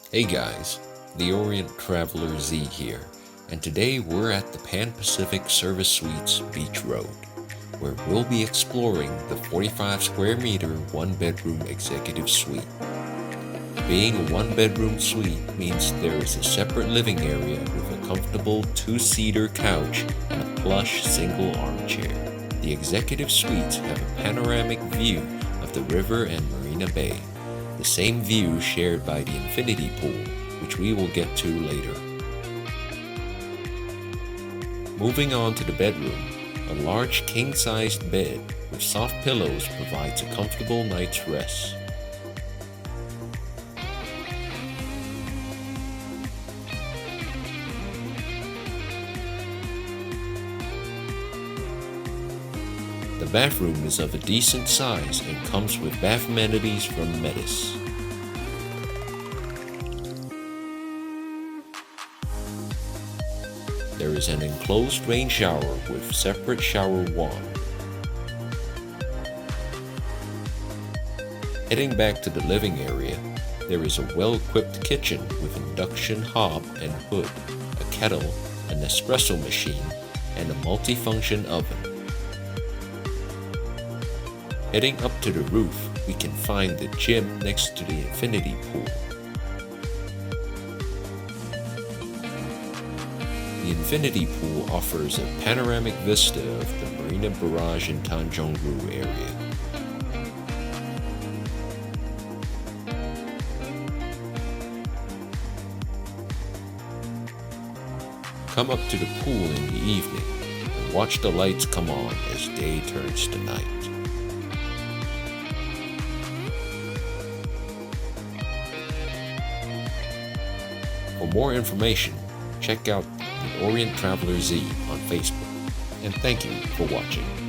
Hey guys, the Orient Traveler Z here, and today we're at the Pan Pacific Service Suites Beach Road, where we'll be exploring the 45 square meter one bedroom executive suite. Being a one bedroom suite means there is a separate living area with a comfortable two-seater couch and a plush single armchair. The executive suites have a panoramic view of the river and Marina Bay, the same view shared by the infinity pool, which we will get to later. Moving on to the bedroom, a large king-sized bed with soft pillows provides a comfortable night's rest. The bathroom is of a decent size and comes with bath amenities from Metis. There is an enclosed rain shower with separate shower wand. Heading back to the living area, there is a well-equipped kitchen with induction hob and hood, a kettle, an espresso machine, and a multifunction oven. Heading up to the roof, we can find the gym next to the infinity pool. The infinity pool offers a panoramic vista of the Marina Barrage in Tanjong Rhu area. Come up to the pool in the evening and watch the lights come on as day turns to night. For more information, check out the Orient Traveler Z on Facebook, and thank you for watching.